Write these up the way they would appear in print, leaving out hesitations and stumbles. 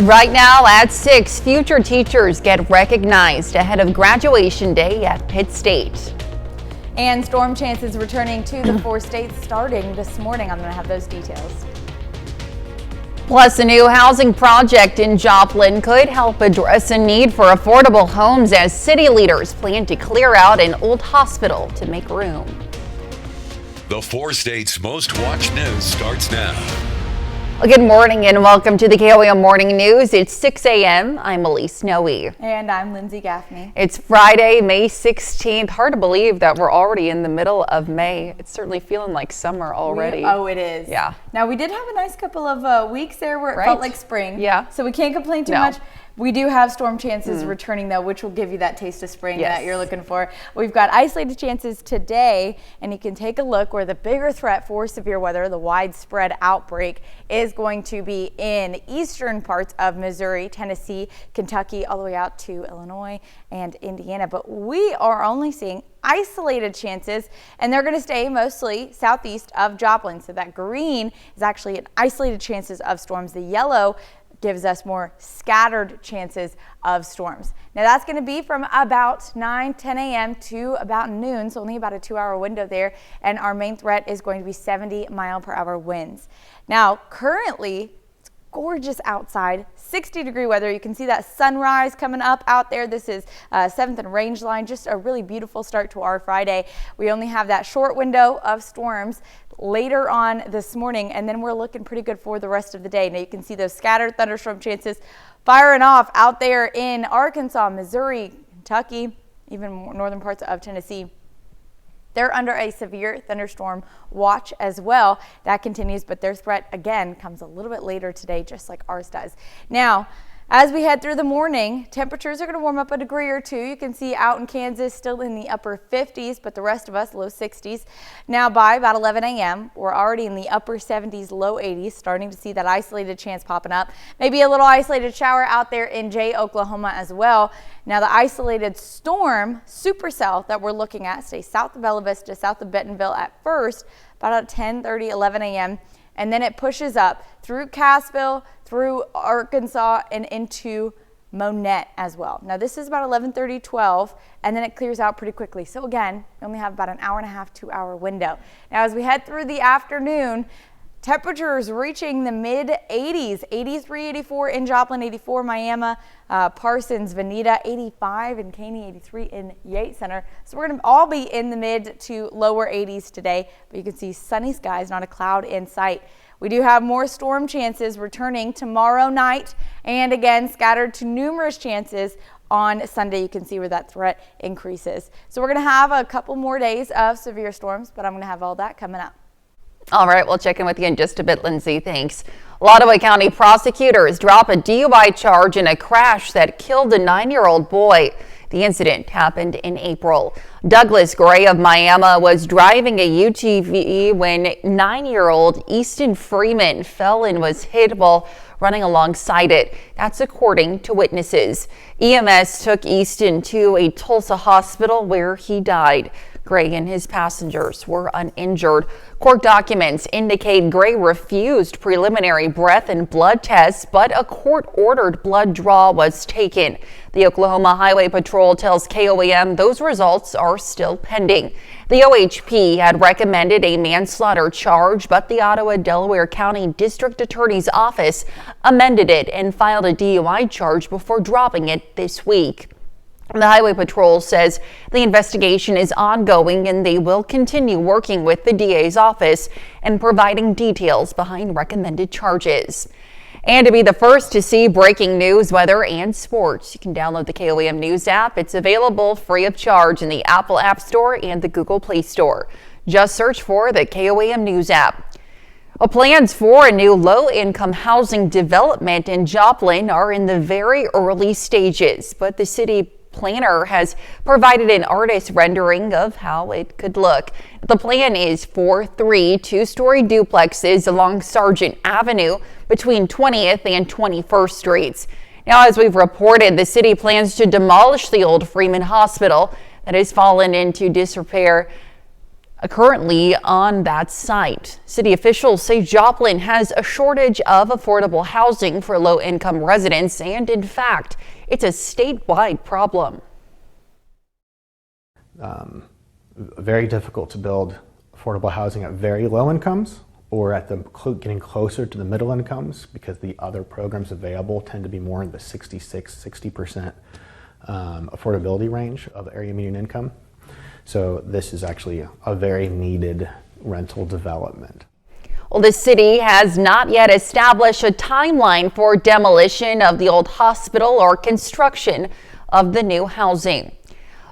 Right now at 6, future teachers get recognized ahead of graduation day at Pitt State. And storm chances returning to the 4 states starting this morning. I'm going to have those details. Plus, a new housing project in Joplin could help address a need for affordable homes as city leaders plan to clear out an old hospital to make room. The 4 states' most watched news starts now. Well, good morning and welcome to the KOAM Morning News. It's 6 a.m. I'm Elise Noe. And I'm Lindsay Gaffney. It's Friday, May 16th. Hard to believe that we're already in the middle of May. It's certainly feeling like summer already. It is. Yeah. Now, we did have a nice couple of weeks there where it felt like spring. Yeah. So we can't complain too much. We do have storm chances returning, though, which will give you that taste of spring that you're looking for. We've got isolated chances today, and you can take a look where the bigger threat for severe weather, the widespread outbreak, is going to be in eastern parts of Missouri, Tennessee, Kentucky, all the way out to Illinois and Indiana. But we are only seeing isolated chances, and they're going to stay mostly southeast of Joplin. So that green is actually an isolated chances of storms. The yellow gives us more scattered chances of storms. Now that's going to be from about 9-10 a.m. to about noon, so only about a 2-hour window there, and our main threat is going to be 70-mile-per-hour winds. Now currently it's gorgeous outside, 60-degree weather. You can see that sunrise coming up out there. This is 7th and Range Line, just a really beautiful start to our Friday. We only have that short window of storms later on this morning, and then we're looking pretty good for the rest of the day. Now you can see those scattered thunderstorm chances firing off out there in Arkansas, Missouri, Kentucky, even more northern parts of Tennessee. They're under a severe thunderstorm watch as well. That continues, but their threat again comes a little bit later today, just like ours does. Now, as we head through the morning, temperatures are going to warm up a degree or two. You can see out in Kansas still in the upper 50s, but the rest of us low 60s. Now by about 11 a.m., we're already in the upper 70s, low 80s, starting to see that isolated chance popping up. Maybe a little isolated shower out there in Jay, Oklahoma as well. Now the isolated storm, supercell, that we're looking at stays south of Bella Vista, south of Bentonville at first, about at 10:30, 11 a.m., and then it pushes up through Cassville, through Arkansas, and into Monette as well. Now this is about 11:30, 12, and then it clears out pretty quickly. So again, we only have about an hour and a half, 2-hour window. Now as we head through the afternoon, temperatures reaching the mid 80s, 83, 84 in Joplin, 84 Miami, Parsons, Veneta, 85 in Caney, 83 in Yates Center. So we're going to all be in the mid to lower 80s today, but you can see sunny skies, not a cloud in sight. We do have more storm chances returning tomorrow night, and again scattered to numerous chances on Sunday. You can see where that threat increases. So we're going to have a couple more days of severe storms, but I'm going to have all that coming up. All right, we'll check in with you in just a bit, Lindsay. Thanks. Ottawa County prosecutors drop a DUI charge in a crash that killed a 9-year-old boy. The incident happened in April. Douglas Gray of Miami was driving a UTV when 9-year-old Easton Freeman fell and was hit while running alongside it. That's according to witnesses. EMS took Easton to a Tulsa hospital where he died. Gray and his passengers were uninjured. Court documents indicate Gray refused preliminary breath and blood tests, but a court-ordered blood draw was taken. The Oklahoma Highway Patrol tells KOAM those results are still pending. The OHP had recommended a manslaughter charge, but the Ottawa-Delaware County District Attorney's Office amended it and filed a DUI charge before dropping it this week. The Highway Patrol says the investigation is ongoing and they will continue working with the DA's office and providing details behind recommended charges. And to be the first to see breaking news, weather, and sports, you can download the KOAM News app. It's available free of charge in the Apple App Store and the Google Play Store. Just search for the KOAM News app. Plans for a new low-income housing development in Joplin are in the very early stages, but the city planner has provided an artist rendering of how it could look. The plan is for 3 two-story duplexes along Sargent Avenue between 20th and 21st Streets. Now, as we've reported, the city plans to demolish the old Freeman Hospital that has fallen into disrepair Currently on that site. City officials say Joplin has a shortage of affordable housing for low-income residents, and in fact, it's a statewide problem. Very difficult to build affordable housing at very low incomes or at the getting closer to the middle incomes, because the other programs available tend to be more in the 60% affordability range of area median income. So this is actually a very needed rental development. Well, the city has not yet established a timeline for demolition of the old hospital or construction of the new housing.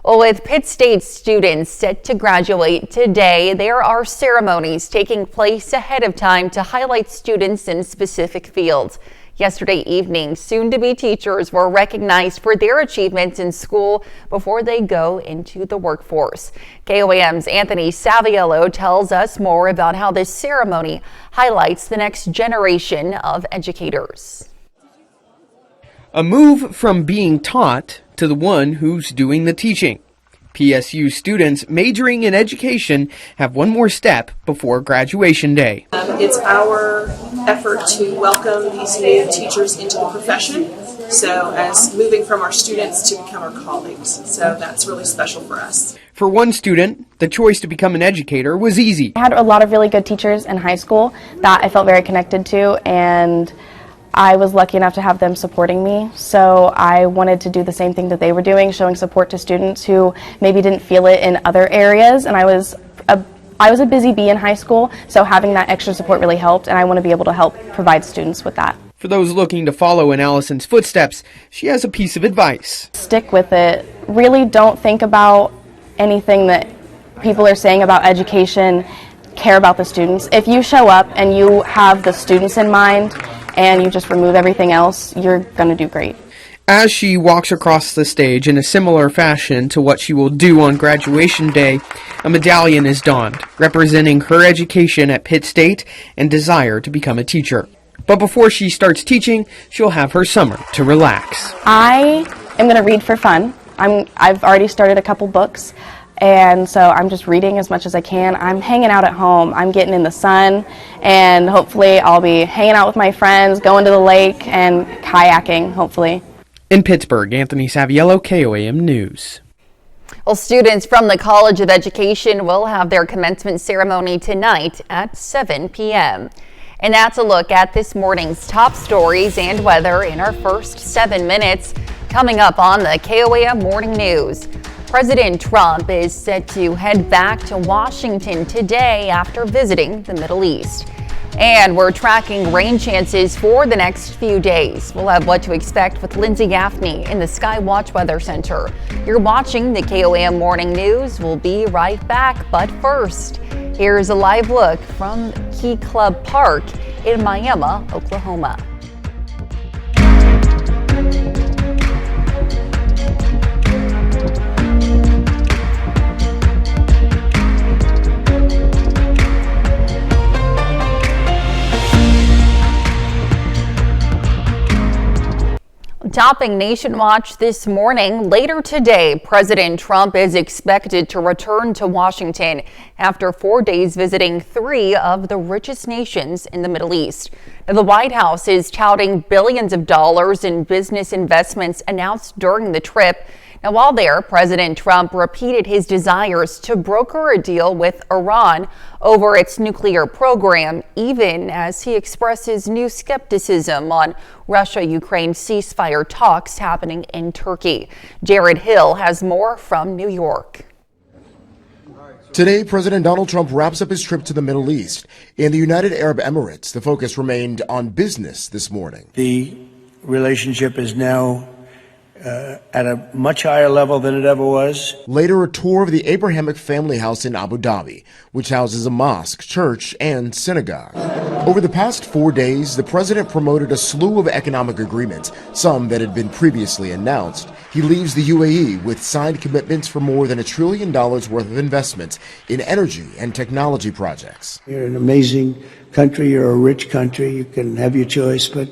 Well, with Pitt State students set to graduate today, there are ceremonies taking place ahead of time to highlight students in specific fields. Yesterday evening, soon-to-be teachers were recognized for their achievements in school before they go into the workforce. KOAM's Anthony Saviello tells us more about how this ceremony highlights the next generation of educators. A move from being taught to the one who's doing the teaching. PSU students majoring in education have one more step before graduation day. It's our effort to welcome these new teachers into the profession, so as moving from our students to become our colleagues. So that's really special for us. For one student, the choice to become an educator was easy. I had a lot of really good teachers in high school that I felt very connected to, and I was lucky enough to have them supporting me, so I wanted to do the same thing that they were doing, showing support to students who maybe didn't feel it in other areas. And I was a busy bee in high school, so having that extra support really helped, and I want to be able to help provide students with that. For those looking to follow in Allison's footsteps, she has a piece of advice. Stick with it. Really don't think about anything that people are saying about education. Care about the students. If you show up and you have the students in mind and you just remove everything else, you're going to do great. As she walks across the stage in a similar fashion to what she will do on graduation day, a medallion is donned, representing her education at Pitt State and desire to become a teacher. But before she starts teaching, she'll have her summer to relax. I am going to read for fun. I've already started a couple books, and so I'm just reading as much as I can. I'm hanging out at home. I'm getting in the sun, and hopefully I'll be hanging out with my friends, going to the lake, and kayaking, hopefully. In Pittsburgh, Anthony Saviello, KOAM News. Well, students from the College of Education will have their commencement ceremony tonight at 7 p.m. And that's a look at this morning's top stories and weather in our first 7 minutes. Coming up on the KOAM Morning News, President Trump is set to head back to Washington today after visiting the Middle East. And we're tracking rain chances for the next few days. We'll have what to expect with Lindsay Gaffney in the Skywatch Weather Center. You're watching the KOAM Morning News. We'll be right back, but first, here's a live look from Key Club Park in Miami, Oklahoma. Topping Nation Watch this morning, later today, President Trump is expected to return to Washington after 4 days visiting 3 of the richest nations in the Middle East. Now, the White House is touting billions of dollars in business investments announced during the trip. Now, while there, President Trump repeated his desires to broker a deal with Iran over its nuclear program, even as he expresses new skepticism on Russia-Ukraine ceasefire talks happening in Turkey. Jared Hill has more from New York. Today, President Donald Trump wraps up his trip to the Middle East. In the United Arab Emirates, the focus remained on business this morning. The relationship is now at a much higher level than it ever was. Later, a tour of the Abrahamic family house in Abu Dhabi, which houses a mosque, church, and synagogue. Over the past 4 days, the president promoted a slew of economic agreements, some that had been previously announced. He leaves the UAE with signed commitments for more than $1 trillion worth of investments in energy and technology projects. You're an amazing country. You're a rich country. You can have your choice, but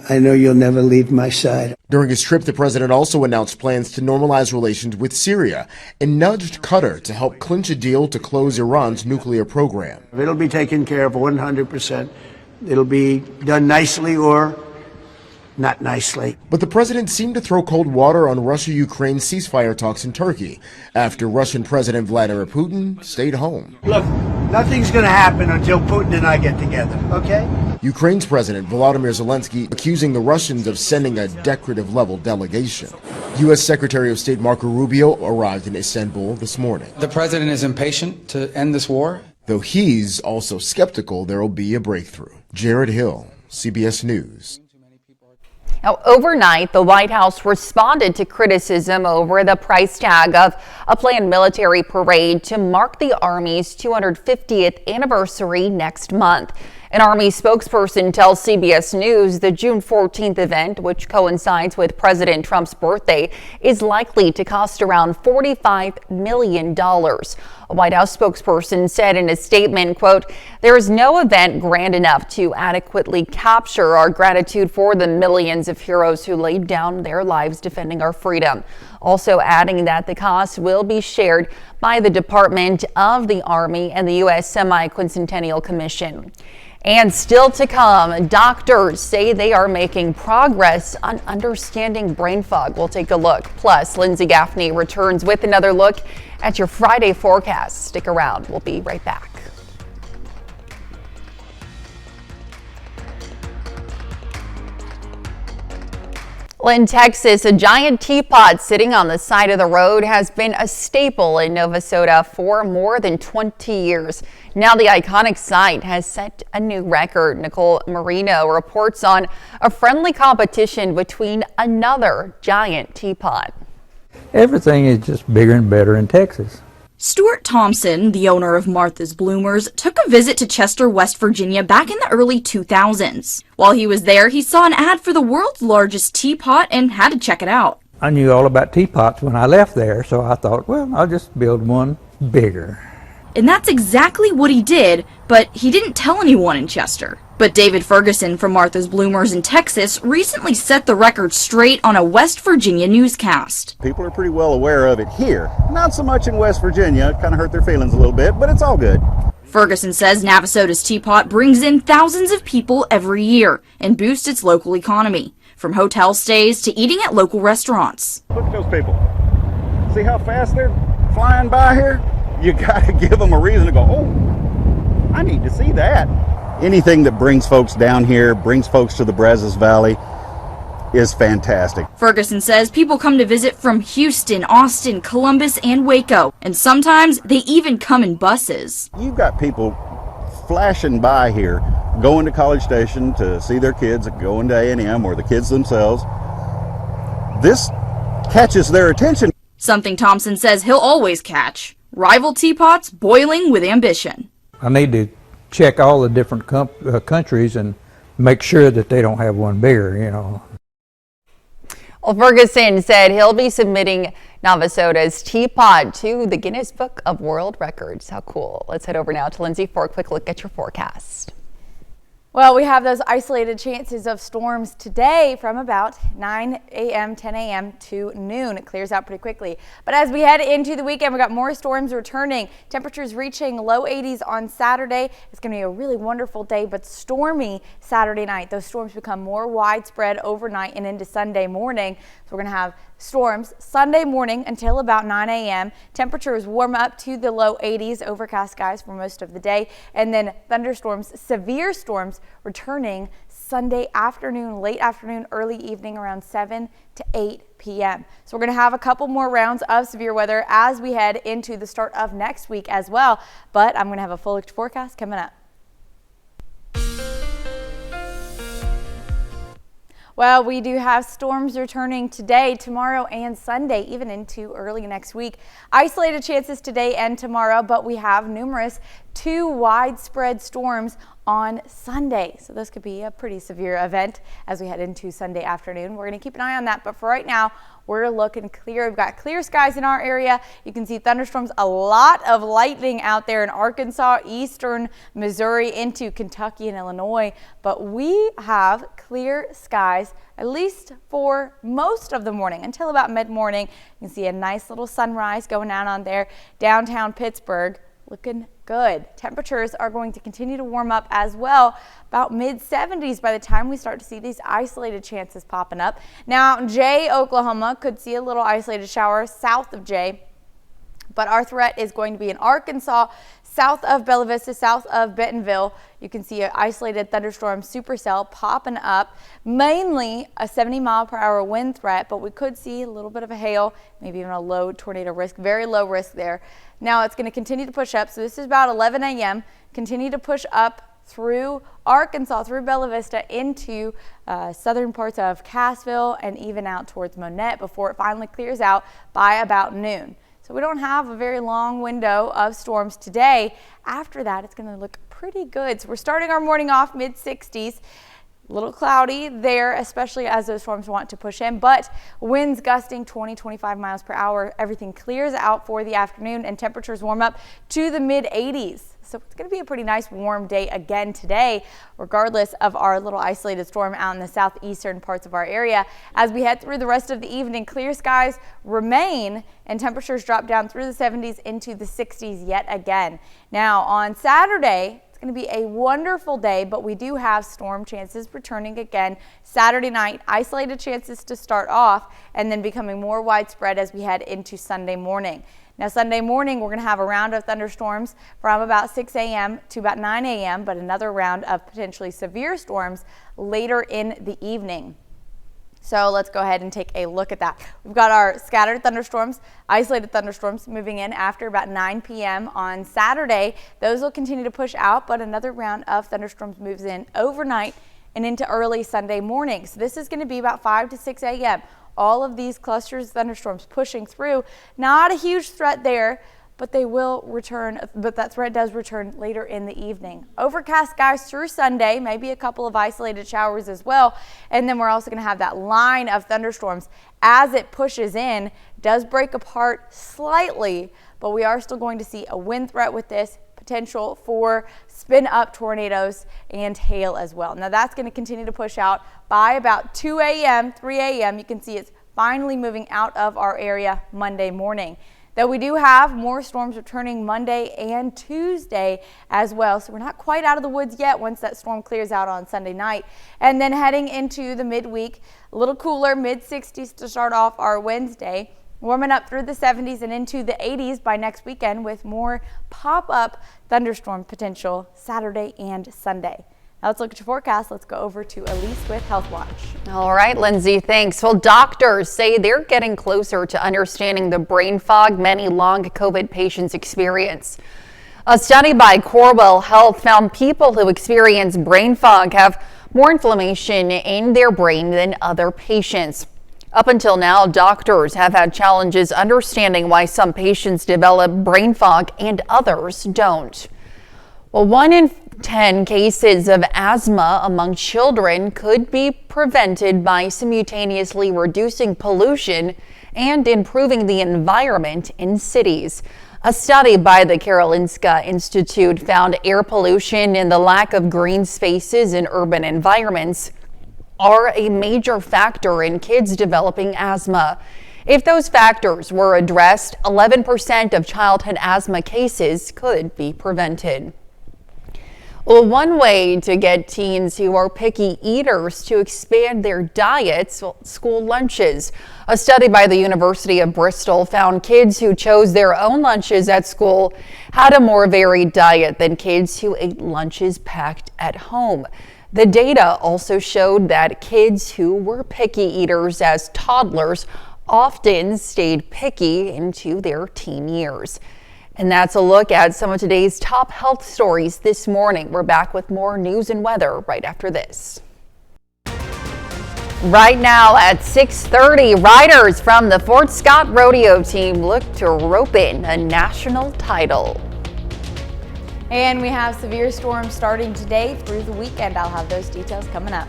I know you'll never leave my side. During his trip, the president also announced plans to normalize relations with Syria and nudged Qatar to help clinch a deal to close Iran's nuclear program. It'll be taken care of 100%. It'll be done nicely or not nicely. But the president seemed to throw cold water on Russia-Ukraine ceasefire talks in Turkey after Russian President Vladimir Putin stayed home. Look, nothing's going to happen until Putin and I get together, okay? Ukraine's President Volodymyr Zelensky accusing the Russians of sending a decorative-level delegation. U.S. Secretary of State Marco Rubio arrived in Istanbul this morning. The president is impatient to end this war, though he's also skeptical there will be a breakthrough. Jared Hill, CBS News. Now, overnight, the White House responded to criticism over the price tag of a planned military parade to mark the Army's 250th anniversary next month. An Army spokesperson tells CBS News the June 14th event, which coincides with President Trump's birthday, is likely to cost around $45 million. A White House spokesperson said in a statement, quote, "There is no event grand enough to adequately capture our gratitude for the millions of heroes who laid down their lives defending our freedom." Also adding that the cost will be shared by the Department of the Army and the U.S. Semi-Quincentennial Commission. And still to come, doctors say they are making progress on understanding brain fog. We'll take a look. Plus, Lindsay Gaffney returns with another look at your Friday forecast. Stick around. We'll be right back. In Texas, a giant teapot sitting on the side of the road has been a staple in Navasota for more than 20 years. Now the iconic site has set a new record. Nicole Marino reports on a friendly competition between another giant teapot. Everything is just bigger and better in Texas. Stuart Thompson, the owner of Martha's Bloomers, took a visit to Chester, West Virginia back in the early 2000s. While he was there, he saw an ad for the world's largest teapot and had to check it out. I knew all about teapots when I left there, so I thought, well, I'll just build one bigger. And that's exactly what he did, but he didn't tell anyone in Chester. But David Ferguson from Martha's Bloomers in Texas recently set the record straight on a West Virginia newscast. People are pretty well aware of it here. Not so much in West Virginia. It kind of hurt their feelings a little bit, but it's all good. Ferguson says Navasota's teapot brings in thousands of people every year and boosts its local economy, from hotel stays to eating at local restaurants. Look at those people. See how fast they're flying by here? You got to give them a reason to go, oh, I need to see that. Anything that brings folks down here, brings folks to the Brazos Valley, is fantastic. Ferguson says people come to visit from Houston, Austin, Columbus, and Waco, and sometimes they even come in buses. You've got people flashing by here, going to College Station to see their kids, going to A&M, or the kids themselves. This catches their attention. Something Thompson says he'll always catch: rival teapots boiling with ambition. I need to check all the different countries and make sure that they don't have one bigger, you know. Well, Ferguson said he'll be submitting Navasota's teapot to the Guinness Book of World Records. How cool. Let's head over now to Lindsay for a quick look at your forecast. Well, we have those isolated chances of storms today from about 9 a.m., 10 a.m. to noon. It clears out pretty quickly. But as we head into the weekend, we've got more storms returning. Temperatures reaching low 80s on Saturday. It's going to be a really wonderful day, but stormy Saturday night. Those storms become more widespread overnight and into Sunday morning. So we're going to have storms Sunday morning until about 9 a.m. Temperatures warm up to the low 80s, overcast skies for most of the day, and then thunderstorms, severe storms returning Sunday afternoon, late afternoon, early evening around 7 to 8 p.m. So we're going to have a couple more rounds of severe weather as we head into the start of next week as well, but I'm going to have a full forecast coming up. Well, we do have storms returning today, tomorrow, and Sunday, even into early next week. Isolated chances today and tomorrow, but we have numerous 2 widespread storms on Sunday. So this could be a pretty severe event as we head into Sunday afternoon. We're going to keep an eye on that, but for right now, we're looking clear. We've got clear skies in our area. You can see thunderstorms, a lot of lightning out there in Arkansas, eastern Missouri into Kentucky and Illinois, but we have clear skies at least for most of the morning until about mid-morning. You can see a nice little sunrise going out on there. Downtown Pittsburgh looking good. Temperatures are going to continue to warm up as well, about mid-70s by the time we start to see these isolated chances popping up. Now, Jay, Oklahoma could see a little isolated shower south of Jay, but our threat is going to be in Arkansas, south of Bella Vista, south of Bentonville. You can see an isolated thunderstorm supercell popping up, mainly a 70-mile-per-hour wind threat, but we could see a little bit of a hail, maybe even a low tornado risk, very low risk there. Now it's going to continue to push up. So this is about 11 a.m. Continue to push up through Arkansas, through Bella Vista into southern parts of Cassville and even out towards Monette before it finally clears out by about noon. So we don't have a very long window of storms today. After that, it's going to look pretty good. So we're starting our morning off mid-60s. A little cloudy there, especially as those storms want to push in, but winds gusting 20-25 miles per hour. Everything clears out for the afternoon and temperatures warm up to the mid-80s. So it's going to be a pretty nice warm day again today, regardless of our little isolated storm out in the southeastern parts of our area. As we head through the rest of the evening, clear skies remain and temperatures drop down through the 70s into the 60s yet again. Now on Saturday, it's going to be a wonderful day, but we do have storm chances returning again Saturday night. Isolated chances to start off and then becoming more widespread as we head into Sunday morning. Now Sunday morning, we're going to have a round of thunderstorms from about 6 a.m. to about 9 a.m., but another round of potentially severe storms later in the evening. So let's go ahead and take a look at that. We've got our scattered thunderstorms, isolated thunderstorms moving in after about 9 p.m. on Saturday. Those will continue to push out, but another round of thunderstorms moves in overnight and into early Sunday morning. So this is going to be about 5 to 6 a.m. All of these clusters of thunderstorms pushing through. Not a huge threat there, but they will return, but that threat does return later in the evening. Overcast skies through Sunday, maybe a couple of isolated showers as well. And then we're also going to have that line of thunderstorms as it pushes in, does break apart slightly, but we are still going to see a wind threat with this, potential for spin up tornadoes and hail as well. Now that's going to continue to push out by about 2 a.m., 3 a.m. You can see it's finally moving out of our area Monday morning. Though we do have more storms returning Monday and Tuesday as well. So we're not quite out of the woods yet once that storm clears out on Sunday night. And then heading into the midweek, a little cooler, mid-60s to start off our Wednesday. Warming up through the 70s and into the 80s by next weekend with more pop-up thunderstorm potential Saturday and Sunday. Now let's look at your forecast. Let's go over to Elise with Health Watch. All right, Lindsay, thanks. Well, doctors say they're getting closer to understanding the brain fog many long COVID patients experience. A study by Corewell Health found people who experience brain fog have more inflammation in their brain than other patients. Up until now, doctors have had challenges understanding why some patients develop brain fog and others don't. Well, 1 in 10 cases of asthma among children could be prevented by simultaneously reducing pollution and improving the environment in cities. A study by the Karolinska Institute found air pollution and the lack of green spaces in urban environments are a major factor in kids developing asthma. If those factors were addressed, 11% of childhood asthma cases could be prevented. Well, one way to get teens who are picky eaters to expand their diets, school lunches. A study by the University of Bristol found kids who chose their own lunches at school had a more varied diet than kids who ate lunches packed at home. The data also showed that kids who were picky eaters as toddlers often stayed picky into their teen years. And that's a look at some of today's top health stories this morning. We're back with more news and weather right after this. Right now at 6:30, riders from the Fort Scott Rodeo team look to rope in a national title. And we have severe storms starting today through the weekend. I'll have those details coming up.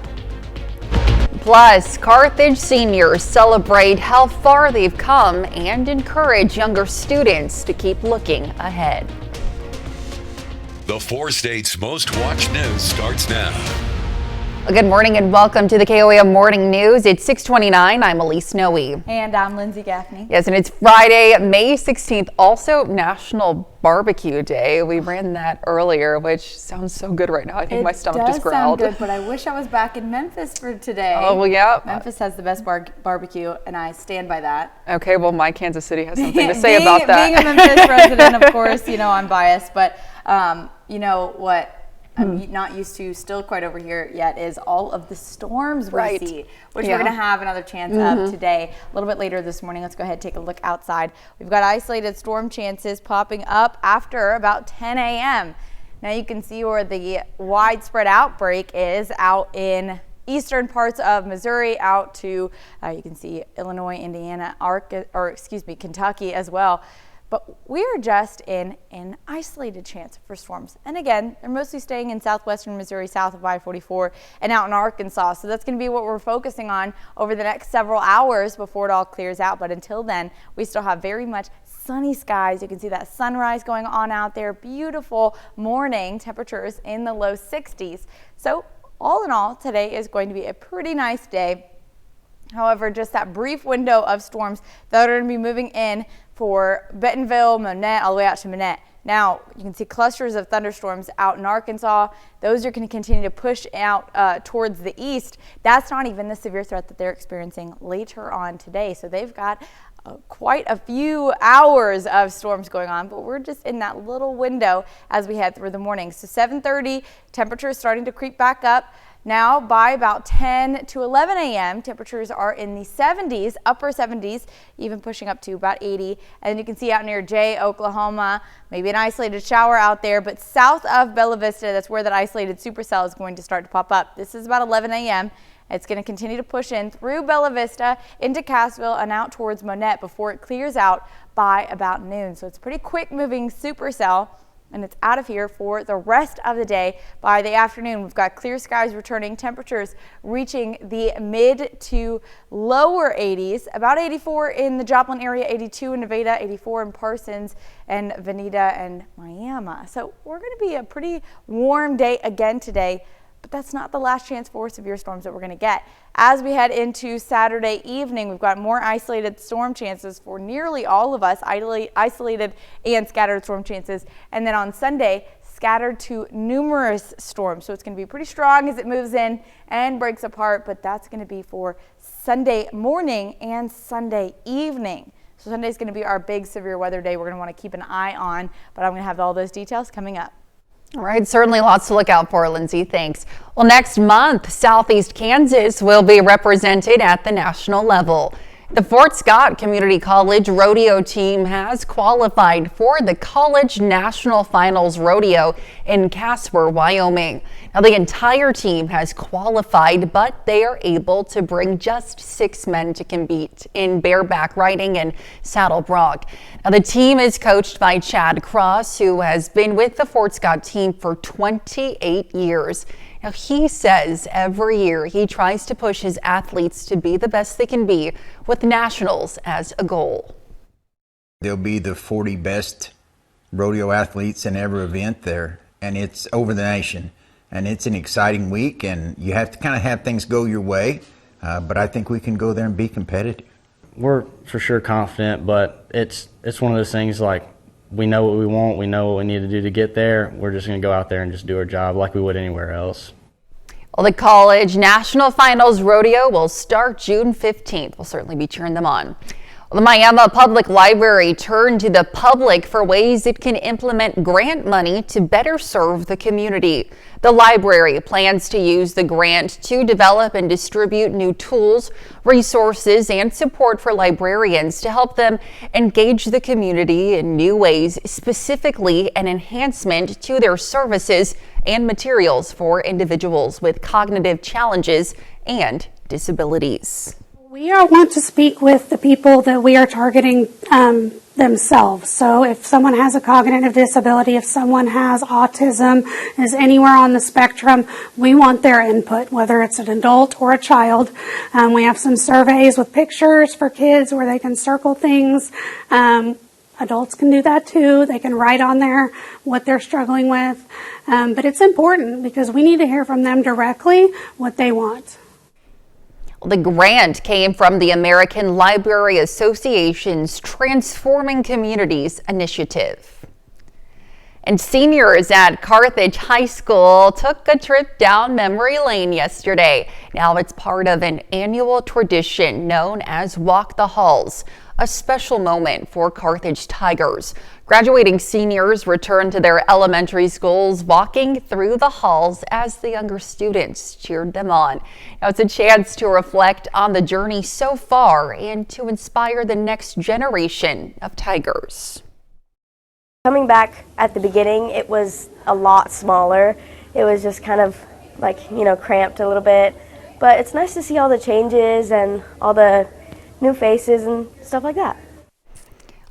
Plus, Carthage seniors celebrate how far they've come and encourage younger students to keep looking ahead. The 4 states' most watched news starts now. Good morning and welcome to the KOAM Morning News. It's 6:29. I'm Elise Noe. And I'm Lindsay Gaffney. Yes, and it's Friday, May 16th, also National Barbecue Day. We ran that earlier, which sounds so good right now. I think my stomach just growled. It does sound good, but I wish I was back in Memphis for today. Oh, well, yeah. Memphis has the best barbecue, and I stand by that. Okay, well, my Kansas City has something to say about that. Being a Memphis resident, of course, I'm biased, but you know what? I'm not used to still quite over here yet is all of the storms we see, which we're going to have another chance of today. A little bit later this morning, let's go ahead and take a look outside. We've got isolated storm chances popping up after about 10 a.m. Now you can see where the widespread outbreak is out in eastern parts of Missouri out to, you can see Illinois, Indiana, Kentucky as well. But we are just in an isolated chance for storms. And again, they're mostly staying in southwestern Missouri, south of I-44 and out in Arkansas. So that's going to be what we're focusing on over the next several hours before it all clears out. But until then, we still have very much sunny skies. You can see that sunrise going on out there. Beautiful morning temperatures in the low 60s. So all in all, today is going to be a pretty nice day. However, just that brief window of storms that are going to be moving in for Bentonville, Monette, all the way out to Monette. Now, you can see clusters of thunderstorms out in Arkansas. Those are going to continue to push out towards the east. That's not even the severe threat that they're experiencing later on today. So they've got quite a few hours of storms going on, but we're just in that little window as we head through the morning. So 7:30, temperatures starting to creep back up. Now by about 10 to 11 a.m., temperatures are in the 70s, upper 70s, even pushing up to about 80. And you can see out near Jay, Oklahoma, maybe an isolated shower out there, but south of Bella Vista, that's where that isolated supercell is going to start to pop up. This is about 11 a.m. It's going to continue to push in through Bella Vista into Cassville and out towards Monette before it clears out by about noon. So it's a pretty quick moving supercell. And it's out of here for the rest of the day. By the afternoon, we've got clear skies returning, temperatures reaching the mid to lower 80s, about 84 in the Joplin area, 82 in Nevada, 84 in Parsons and Veneta and Miami. So we're going to be a pretty warm day again today. But that's not the last chance for severe storms that we're going to get. As we head into Saturday evening, we've got more isolated storm chances for nearly all of us, isolated and scattered storm chances. And then on Sunday, scattered to numerous storms. So it's going to be pretty strong as it moves in and breaks apart, but that's going to be for Sunday morning and Sunday evening. So Sunday is going to be our big severe weather day we're going to want to keep an eye on, but I'm going to have all those details coming up. All right, certainly lots to look out for, Lindsay. Thanks. Well, next month, Southeast Kansas will be represented at the national level. The Fort Scott Community College rodeo team has qualified for the College National Finals Rodeo in Casper, Wyoming. Now, the entire team has qualified, but they are able to bring just 6 men to compete in bareback riding and saddle bronc. Now, the team is coached by Chad Cross, who has been with the Fort Scott team for 28 years. Now, he says every year he tries to push his athletes to be the best they can be, with nationals as a goal. They'll be the 40 best rodeo athletes in every event there, and it's over the nation. And it's an exciting week, and you have to kind of have things go your way, but I think we can go there and be competitive. We're for sure confident, but it's one of those things like we know what we want, we know what we need to do to get there. We're just going to go out there and just do our job like we would anywhere else. Well, the College National Finals Rodeo will start June 15th. We'll certainly be cheering them on. Well, the Miami Public Library turned to the public for ways it can implement grant money to better serve the community. The library plans to use the grant to develop and distribute new tools, resources, and support for librarians to help them engage the community in new ways, specifically an enhancement to their services and materials for individuals with cognitive challenges and disabilities. We want to speak with the people that we are targeting themselves. So if someone has a cognitive disability, if someone has autism, is anywhere on the spectrum, we want their input, whether it's an adult or a child. We have some surveys with pictures for kids where they can circle things. Adults can do that too. They can write on there what they're struggling with. But it's important because we need to hear from them directly what they want. The grant came from the American Library Association's Transforming Communities initiative. And seniors at Carthage High School took a trip down memory lane yesterday. Now it's part of an annual tradition known as Walk the Halls, a special moment for Carthage Tigers. Graduating seniors returned to their elementary schools walking through the halls as the younger students cheered them on. Now it's a chance to reflect on the journey so far and to inspire the next generation of Tigers. Coming back at the beginning, it was a lot smaller. It was just kind of like, cramped a little bit. But it's nice to see all the changes and all the new faces and stuff like that.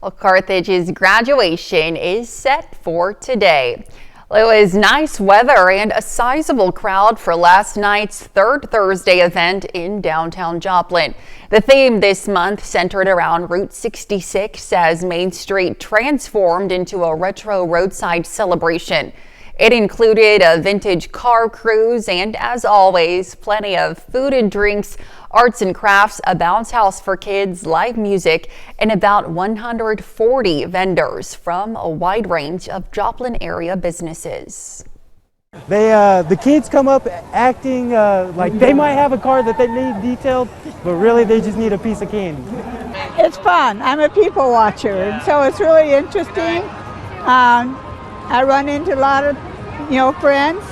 Well, Carthage's graduation is set for today. It was nice weather and a sizable crowd for last night's third Thursday event in downtown Joplin. The theme this month centered around Route 66 as Main Street transformed into a retro roadside celebration. It included a vintage car cruise and, as always, plenty of food and drinks, arts and crafts, a bounce house for kids, live music, and about 140 vendors from a wide range of Joplin area businesses. The kids come up acting like they might have a car that they need detailed, but really they just need a piece of candy. It's fun. I'm a people watcher, and so it's really interesting. I run into a lot of, friends.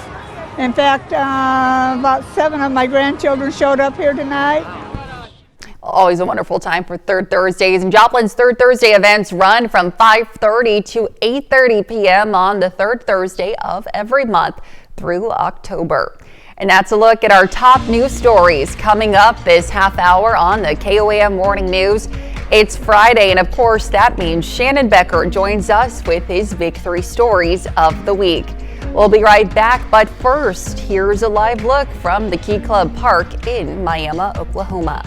In fact, about 7 of my grandchildren showed up here tonight. Always a wonderful time for Third Thursdays. And Joplin's Third Thursday events run from 5:30 to 8:30 p.m. on the third Thursday of every month through October. And that's a look at our top news stories coming up this half hour on the KOAM Morning News. It's Friday, and of course, that means Shannon Becker joins us with his Big 3 stories of the week. We'll be right back, but first, here's a live look from the Key Club Park in Miami, Oklahoma.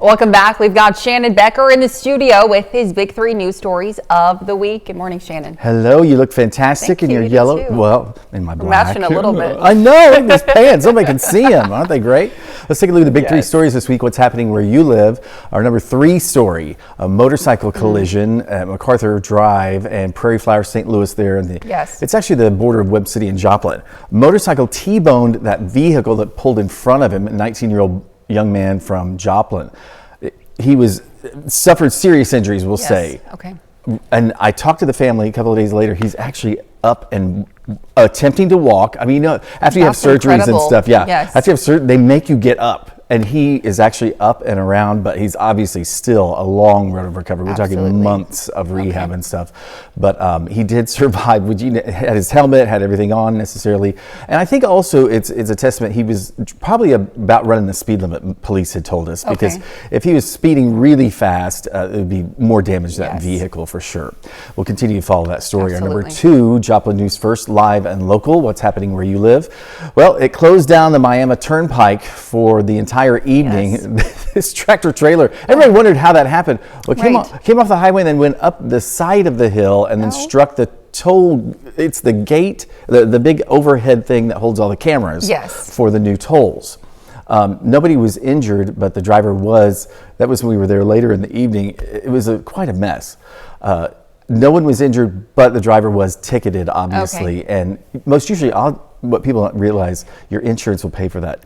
Welcome back. We've got Shannon Becker in the studio with his Big 3 news stories of the week. Good morning, Shannon. Hello, you look fantastic in your yellow. Too. Well, in my black. Matching a little bit. I know, in these pants. Nobody can see them. Aren't they great? Let's take a look at the Big 3 stories this week. What's happening where you live? Our number 3 story, a motorcycle collision at MacArthur Drive and Prairie Flower, St. Louis there. It's actually the border of Webb City and Joplin. A motorcycle T-boned that vehicle that pulled in front of him, a 19-year-old young man from Joplin. He suffered serious injuries, we'll say. Okay. And I talked to the family a couple of days later. He's actually up and attempting to walk. I mean, after you have surgeries and stuff, after you have surgery, they make you get up. And he is actually up and around, but he's obviously still a long road of recovery. We're talking months of rehab and stuff. But he did survive. Had his helmet, had everything on necessarily. And I think also it's a testament. He was probably about running the speed limit, police had told us. Because if he was speeding really fast, it would be more damage to that vehicle for sure. We'll continue to follow that story. Our number 2, Joplin News First, live and local. What's happening where you live? Well, it closed down the Miami Turnpike for the entire evening. This tractor trailer, everybody wondered how that happened. Well, it came off the highway and then went up the side of the hill and then struck the toll. It's the gate, the big overhead thing that holds all the cameras for the new tolls. Nobody was injured, but the driver was. That was when we were there later in the evening. It was quite a mess. No one was injured, but the driver was ticketed, obviously. And most usually, what people don't realize, your insurance will pay for that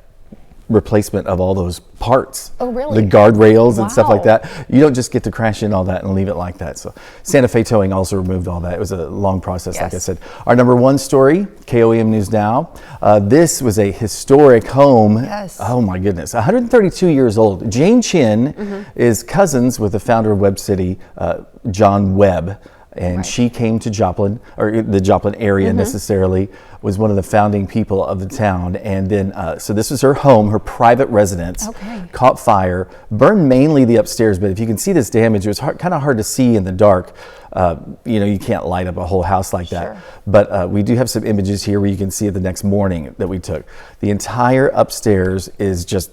replacement of all those parts. Oh, really? The guardrails and stuff like that. You don't just get to crash in all that and leave it like that. So Santa Fe Towing also removed all that. It was a long process, like I said. Our number one story, KOAM News Now. This was a historic home. Yes. Oh my goodness, 132 years old. Jane Chin is cousins with the founder of Webb City, John Webb. And she came to Joplin, or the Joplin area necessarily, was one of the founding people of the town. And then, so this was her home, her private residence, caught fire, burned mainly the upstairs, but if you can see this damage, it was kind of hard to see in the dark. You know, you can't light up a whole house like that. But we do have some images here where you can see it the next morning that we took. The entire upstairs is just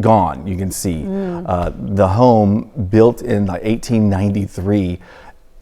gone, you can see. The home built in 1893,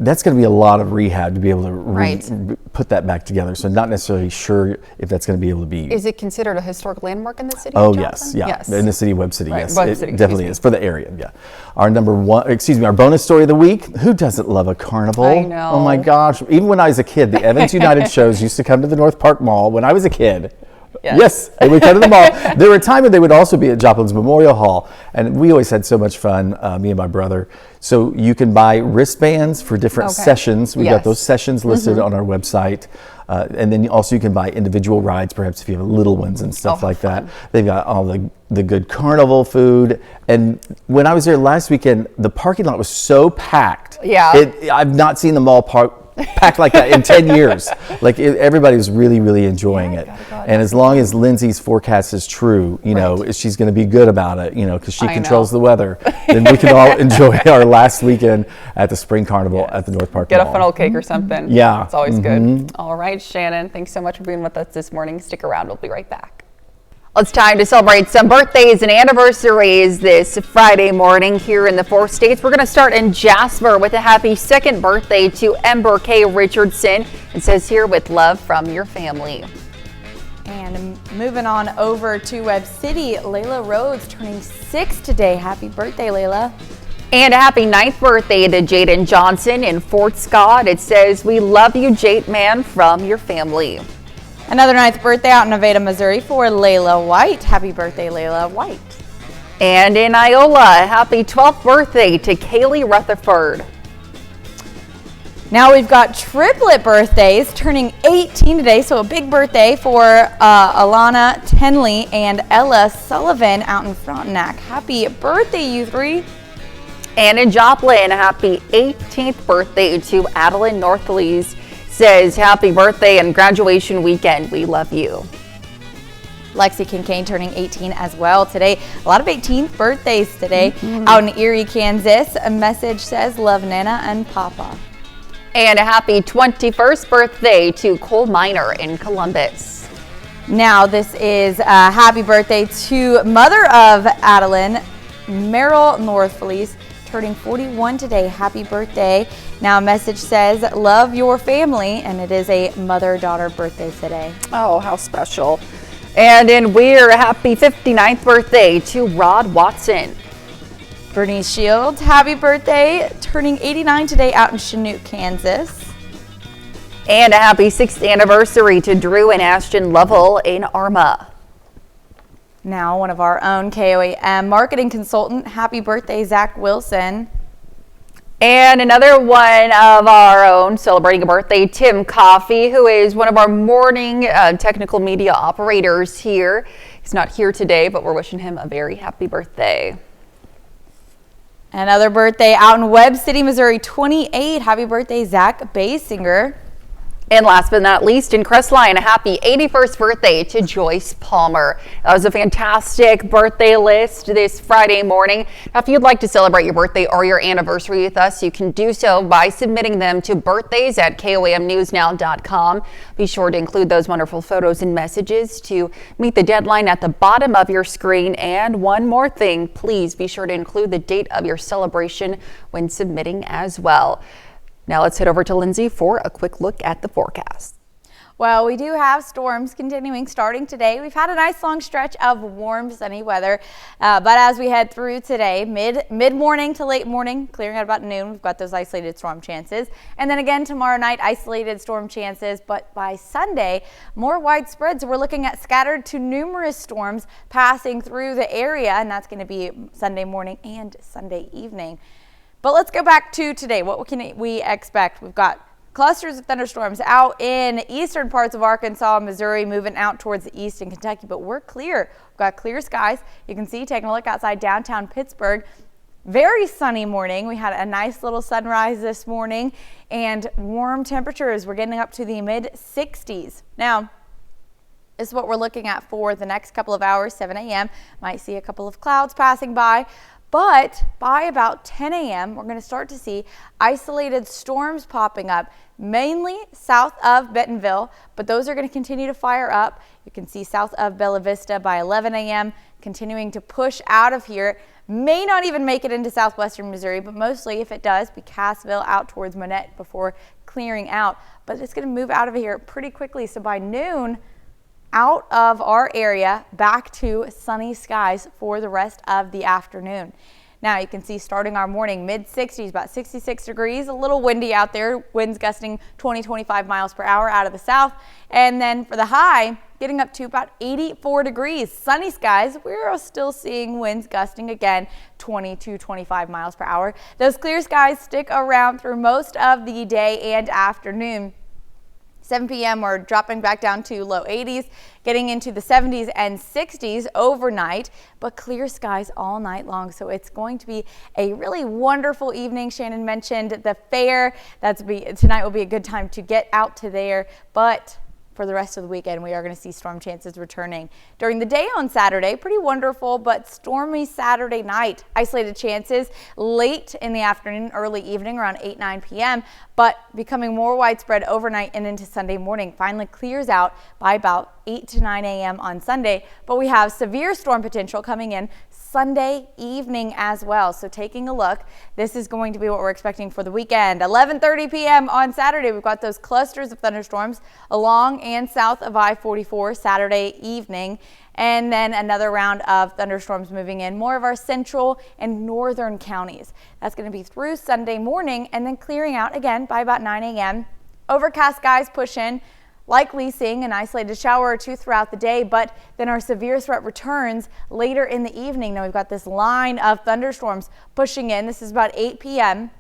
that's going to be a lot of rehab to be able to put that back together. So not necessarily sure if that's going to be able to be. Is it considered a historic landmark in the city? Oh of Joplin? yes, yeah, in the city of Webb City, yes, Webb it City, definitely is for the area. Yeah, our our bonus story of the week. Who doesn't love a carnival? I know. Oh my gosh! Even when I was a kid, the Evans United shows used to come to the North Park Mall when I was a kid. Yes, they would come to the mall. There were times when they would also be at Joplin's Memorial Hall, and we always had so much fun, me and my brother. So you can buy wristbands for different sessions. We've got those sessions listed on our website. And then also you can buy individual rides, perhaps if you have little ones and stuff like that. They've got all the good carnival food. And when I was there last weekend, the parking lot was so packed. I've not seen the mall packed like that in 10 years. Everybody was really, really enjoying it. And as long as Lindsay's forecast is true, you know, she's going to be good about it, you know, because she controls the weather, then we can all enjoy our last weekend at the Spring Carnival at the North Park Get Mall. a funnel cake or something. Yeah. It's always good. All right, Shannon, thanks so much for being with us this morning. Stick around. We'll be right back. It's time to celebrate some birthdays and anniversaries this Friday morning here in the 4 states. We're going to start in Jasper with a happy second birthday to Ember K. Richardson. It says here, with love from your family. And moving on over to Webb City, Layla Rhodes turning 6 today. Happy birthday, Layla. And a happy 9th birthday to Jaden Johnson in Fort Scott. It says, we love you, Jate Man, from your family. Another 9th birthday out in Nevada, Missouri for Layla White. Happy birthday, Layla White. And in Iola, happy 12th birthday to Kaylee Rutherford. Now we've got triplet birthdays turning 18 today, so a big birthday for Alana Tenley and Ella Sullivan out in Frontenac. Happy birthday, you three. And in Joplin, happy 18th birthday to Adeline Northlees. Says, happy birthday and graduation weekend. We love you. Lexi Kincaid turning 18 as well today. A lot of 18th birthdays today out in Erie, Kansas. A message says, love Nana and Papa. And a happy 21st birthday to Cole Miner in Columbus. Now this is a happy birthday to mother of Adeline, Meryl Northlees, turning 41 today. Happy birthday. Now a message says, love your family, and it is a mother-daughter birthday today. Oh, how special. And in Weir, happy 59th birthday to Rod Watson. Bernice Shields, happy birthday, turning 89 today out in Chinook, Kansas. And a happy 6th anniversary to Drew and Ashton Lovell in Arma. Now one of our own KOAM marketing consultant, happy birthday, Zach Wilson. And another one of our own celebrating a birthday, Tim Coffey, who is one of our morning technical media operators here. He's not here today, but we're wishing him a very happy birthday. Another birthday out in Webb City, Missouri, 28. Happy birthday, Zach Basinger. And last but not least, in Crestline, a happy 81st birthday to Joyce Palmer. That was a fantastic birthday list this Friday morning. Now, if you'd like to celebrate your birthday or your anniversary with us, you can do so by submitting them to birthdays@koamnewsnow.com. Be sure to include those wonderful photos and messages to meet the deadline at the bottom of your screen. And one more thing, please be sure to include the date of your celebration when submitting as well. Now let's head over to Lindsay for a quick look at the forecast. Well, we do have storms continuing starting today. We've had a nice long stretch of warm, sunny weather, but as we head through today, mid-morning to late morning, clearing at about noon, we've got those isolated storm chances. And then again tomorrow night, isolated storm chances, but by Sunday, more widespread. So we're looking at scattered to numerous storms passing through the area, and that's going to be Sunday morning and Sunday evening. But let's go back to today. What can we expect? We've got clusters of thunderstorms out in eastern parts of Arkansas, Missouri, moving out towards the east in Kentucky, but we're clear. We've got clear skies. You can see, taking a look outside downtown Pittsburgh, very sunny morning. We had a nice little sunrise this morning and warm temperatures. We're getting up to the mid-60s. Now, this is what we're looking at for the next couple of hours, 7 a.m. Might see a couple of clouds passing by. But by about 10 a.m., we're going to start to see isolated storms popping up, mainly south of Bentonville, but those are going to continue to fire up. You can see south of Bella Vista by 11 a.m., continuing to push out of here. May not even make it into southwestern Missouri, but mostly, if it does, be Cassville out towards Monette before clearing out. But it's going to move out of here pretty quickly. So by noon, out of our area, back to sunny skies for the rest of the afternoon. Now you can see starting our morning, mid-60s, about 66 degrees, a little windy out there, winds gusting 20-25 miles per hour out of the south. And then for the high, getting up to about 84 degrees, sunny skies. We're still seeing winds gusting again 20-25 miles per hour. Those clear skies stick around through most of the day and afternoon. 7 p.m. we're dropping back down to low 80s, getting into the 70s and 60s overnight, but clear skies all night long. So it's going to be a really wonderful evening. Shannon mentioned the fair. Tonight will be a good time to get out to there, but for the rest of the weekend, we are going to see storm chances returning. During the day on Saturday, pretty wonderful, but stormy Saturday night. Isolated chances late in the afternoon, early evening, around 8-9 p.m., but becoming more widespread overnight and into Sunday morning. Finally clears out by about 8 to 9 a.m. on Sunday, but we have severe storm potential coming in Sunday evening as well. So taking a look, this is going to be what we're expecting for the weekend. 11:30 p.m. on Saturday, we've got those clusters of thunderstorms along and south of I-44 Saturday evening. And then another round of thunderstorms moving in more of our central and northern counties. That's going to be through Sunday morning and then clearing out again by about 9 a.m. Overcast skies push in. Likely seeing an isolated shower or two throughout the day, but then our severe threat returns later in the evening. Now we've got this line of thunderstorms pushing in. This is about 8 p.m.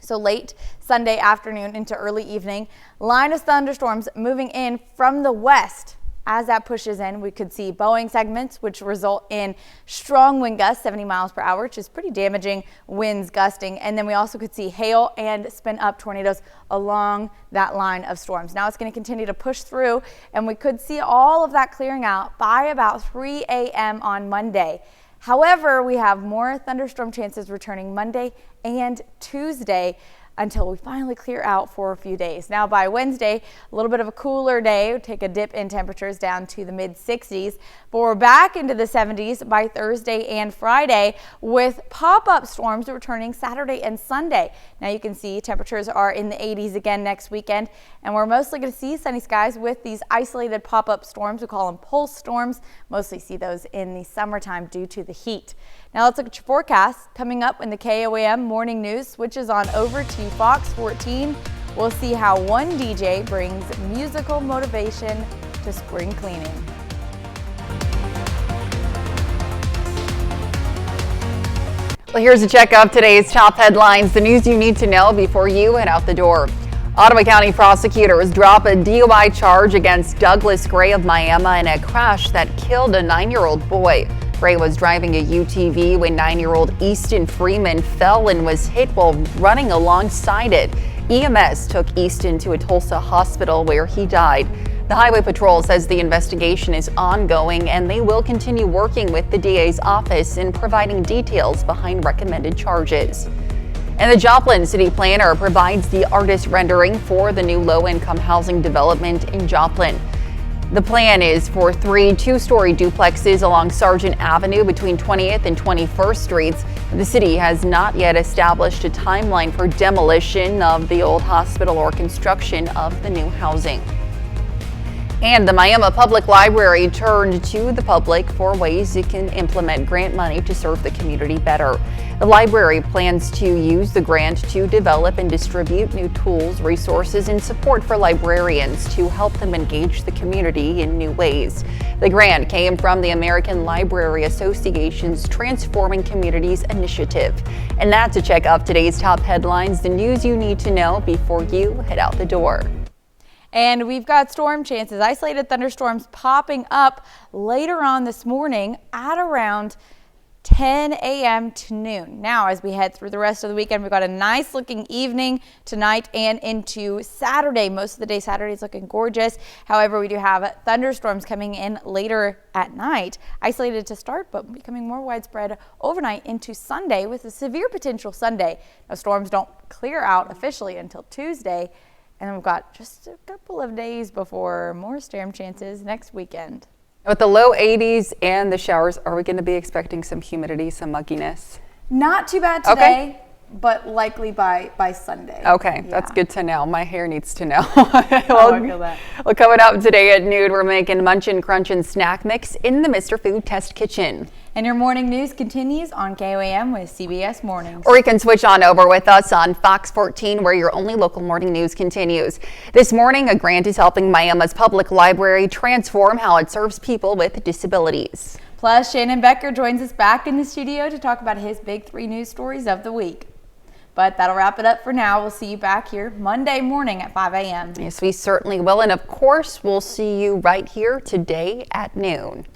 So late Sunday afternoon into early evening. Line of thunderstorms moving in from the west. As that pushes in, we could see bowing segments, which result in strong wind gusts, 70 miles per hour, which is pretty damaging winds gusting. And then we also could see hail and spin up tornadoes along that line of storms. Now it's going to continue to push through, and we could see all of that clearing out by about 3 a.m. on Monday. However, we have more thunderstorm chances returning Monday and Tuesday until we finally clear out for a few days. Now by Wednesday, a little bit of a cooler day. We'll take a dip in temperatures down to the mid-60s, but we're back into the 70s by Thursday and Friday with pop-up storms returning Saturday and Sunday. Now you can see temperatures are in the 80s again next weekend, and we're mostly going to see sunny skies with these isolated pop-up storms. We call them pulse storms. Mostly see those in the summertime due to the heat. Now let's look at your forecast. Coming up when the KOAM Morning News switches on over to Fox 14, we'll see how one DJ brings musical motivation to spring cleaning. Well, here's a check of today's top headlines, the news you need to know before you head out the door. Ottawa County prosecutors drop a DUI charge against Douglas Gray of Miami in a crash that killed a 9-year-old boy. Gray was driving a UTV when 9-year-old Easton Freeman fell and was hit while running alongside it. EMS took Easton to a Tulsa hospital where he died. The Highway Patrol says the investigation is ongoing and they will continue working with the DA's office in providing details behind recommended charges. And the Joplin City Planner provides the artist rendering for the new low-income housing development in Joplin. The plan is for 3 two-story duplexes along Sargent Avenue between 20th and 21st Streets. The city has not yet established a timeline for demolition of the old hospital or construction of the new housing. And the Miami Public Library turned to the public for ways it can implement grant money to serve the community better. The library plans to use the grant to develop and distribute new tools, resources, and support for librarians to help them engage the community in new ways. The grant came from the American Library Association's Transforming Communities initiative. And that's a check of today's top headlines, the news you need to know before you head out the door. And we've got storm chances, isolated thunderstorms popping up later on this morning at around 10 a.m. to noon. Now, as we head through the rest of the weekend, we've got a nice looking evening tonight and into Saturday. Most of the day Saturday is looking gorgeous. However, we do have thunderstorms coming in later at night, isolated to start, but becoming more widespread overnight into Sunday with a severe potential Sunday. Now, storms don't clear out officially until Tuesday. And we've got just a couple of days before more storm chances next weekend. With the low 80s and the showers, are we going to be expecting some humidity, some mugginess? Not too bad today, but likely by Sunday. Okay, that's good to know. My hair needs to know. I feel that. Well, coming up today at noon, we're making Munchin' Crunchin' snack mix in the Mr. Food Test Kitchen. And your morning news continues on KOAM with CBS Mornings. Or you can switch on over with us on Fox 14, where your only local morning news continues. This morning, a grant is helping Miami's public library transform how it serves people with disabilities. Plus, Shannon Becker joins us back in the studio to talk about his big 3 news stories of the week. But that'll wrap it up for now. We'll see you back here Monday morning at 5 a.m. Yes, we certainly will. And of course, we'll see you right here today at noon.